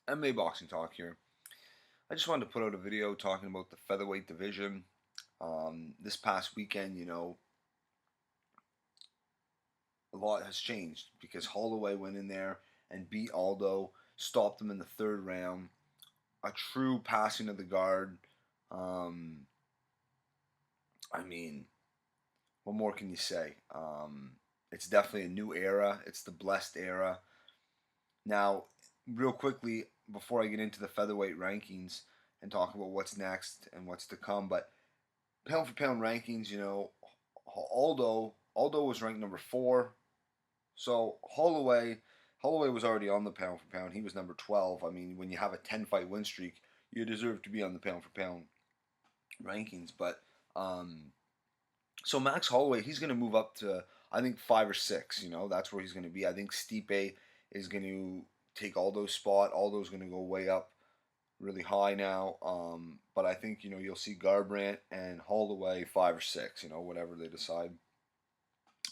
MMA Boxing Talk here. I just wanted to put out a video talking about the featherweight division. This past weekend, a lot has changed because Holloway went in there and beat Aldo, stopped him in the third round. A true passing of the guard. Um, I mean, what more can you say? It's definitely a new era. It's the blessed era. Now, real quickly, before I get into the featherweight rankings and talk about what's next and what's to come, but pound for pound rankings, Aldo was ranked number 4. So Holloway was already on the pound for pound. He was number 12. I mean, when you have a 10 fight win streak, you deserve to be on the pound for pound rankings. But so Max Holloway, he's going to move up to I think 5 or 6. That's where he's going to be. I think Stipe is going to take Aldo's spot. Aldo's going to go way up really high now. But I think you'll see Garbrandt and Holloway 5 or 6. Whatever they decide.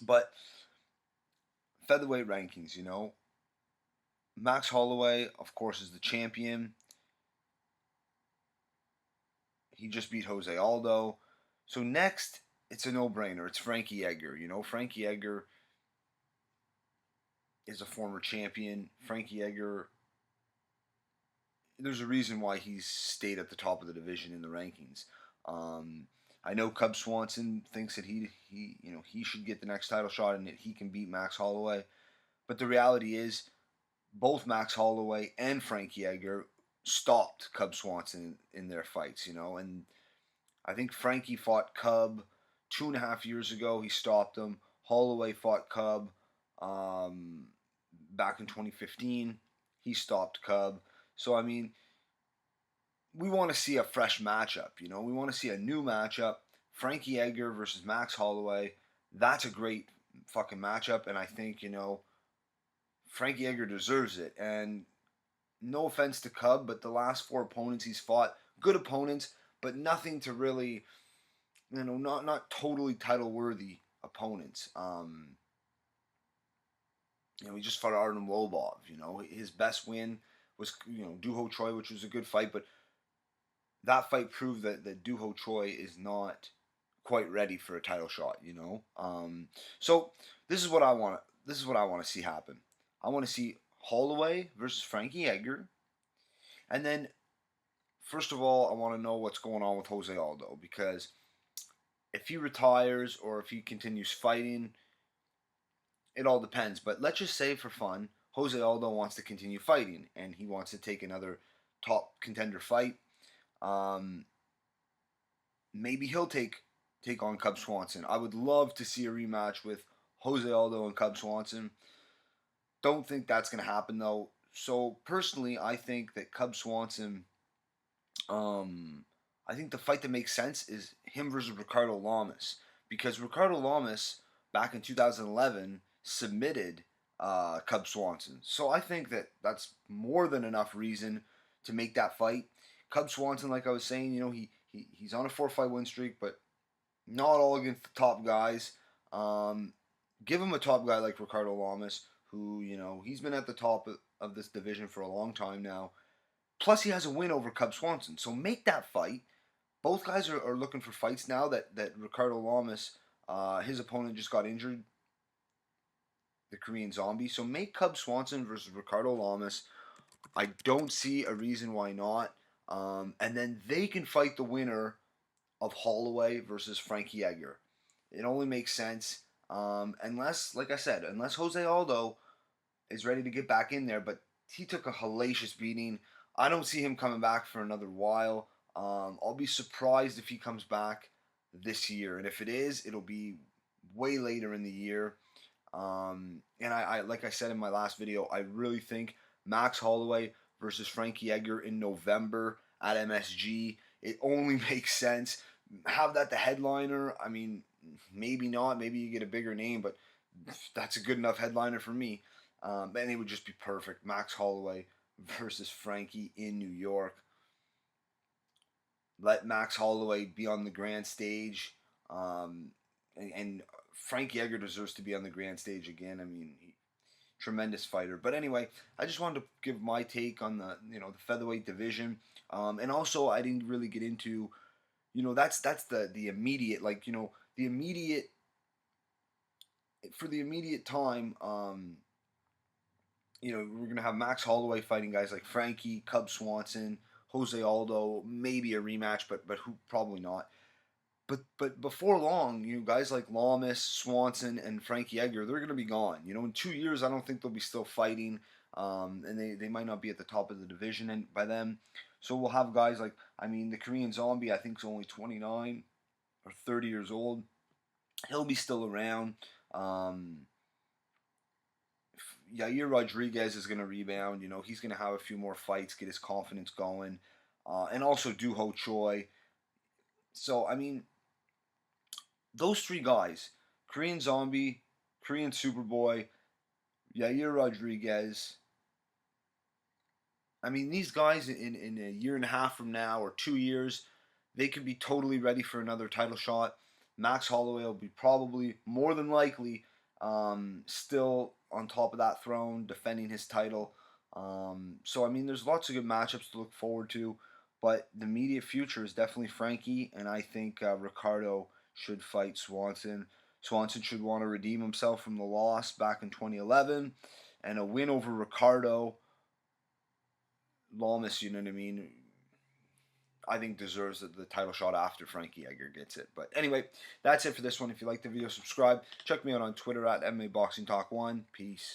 But featherweight rankings. Max Holloway, of course, is the champion. He just beat Jose Aldo. So next, it's a no-brainer. It's Frankie Edgar. Frankie Edgar is a former champion. Frankie Edgar, there's a reason why he's stayed at the top of the division in the rankings. I know Cub Swanson thinks that he should get the next title shot and that he can beat Max Holloway. But the reality is, both Max Holloway and Frankie Edgar stopped Cub Swanson in their fights, and I think Frankie fought Cub 2.5 years ago. He stopped him. Holloway fought Cub back in 2015. He stopped Cub. So, I mean, we want to see a fresh matchup, We want to see a new matchup. Frankie Edgar versus Max Holloway. That's a great fucking matchup, and I think, Frankie Edgar deserves it. And no offense to Cub, but the last 4 opponents he's fought, good opponents, but nothing to really, not totally title worthy opponents. He just fought Artem Lobov. His best win was Duho Choi, which was a good fight, but that fight proved that Duho Choi is not quite ready for a title shot. So this is what I want. This is what I want to see happen. I want to see Holloway versus Frankie Edgar, and then first of all, I want to know what's going on with Jose Aldo, because if he retires or if he continues fighting, it all depends. But let's just say for fun, Jose Aldo wants to continue fighting and he wants to take another top contender fight. Maybe he'll take on Cub Swanson. I would love to see a rematch with Jose Aldo and Cub Swanson. Don't think that's going to happen though. So personally, I think that Cub Swanson, I think the fight that makes sense is him versus Ricardo Lamas, because Ricardo Lamas back in 2011 submitted Cub Swanson. So I think that that's more than enough reason to make that fight. Cub Swanson, like I was saying, he's on a 4-fight win streak, but not all against the top guys. Give him a top guy like Ricardo Lamas, who, he's been at the top of this division for a long time now. Plus, he has a win over Cub Swanson. So make that fight. Both guys are looking for fights now that Ricardo Lamas, his opponent just got injured, the Korean Zombie. So make Cub Swanson versus Ricardo Lamas. I don't see a reason why not. And then they can fight the winner of Holloway versus Frankie Edgar. It only makes sense. Unless, like I said, unless Jose Aldo is ready to get back in there, but he took a hellacious beating. I don't see him coming back for another while. I'll be surprised if he comes back this year, and if it is, it'll be way later in the year. And I like I said in my last video, I really think Max Holloway versus Frankie Edgar in November at MSG, it only makes sense. Have that the headliner. I mean, maybe not. Maybe you get a bigger name, but that's a good enough headliner for me. And it would just be perfect. Max Holloway versus Frankie in New York. Let Max Holloway be on the grand stage. And Frankie Edgar deserves to be on the grand stage again. I mean, he tremendous fighter. But anyway, I just wanted to give my take on the the featherweight division, and also I didn't really get into that's the immediate the immediate for the immediate time. We're gonna have Max Holloway fighting guys like Frankie, Cub Swanson, Jose Aldo, maybe a rematch, but who probably not. But before long, guys like Lamas, Swanson, and Frankie Edgar, they're gonna be gone. In 2 years, I don't think they'll be still fighting, and they might not be at the top of the division and by then. So we'll have guys like the Korean Zombie. I think is only 29 or 30 years old. He'll be still around. Yair Rodriguez is going to rebound. He's going to have a few more fights, get his confidence going, and also Do Ho Choi. So those three guys, Korean Zombie, Korean Superboy, Yair Rodriguez. These guys in a year and a half from now or 2 years, they could be totally ready for another title shot. Max Holloway will be probably more than likely still on top of that throne, defending his title. So there's lots of good matchups to look forward to, but the immediate future is definitely Frankie, and I think Ricardo should fight Swanson. Swanson should want to redeem himself from the loss back in 2011, and a win over Ricardo. Lamas, I think deserves the title shot after Frankie Edgar gets it. But anyway, that's it for this one. If you like the video, subscribe. Check me out on Twitter at MMA Boxing Talk 1. Peace.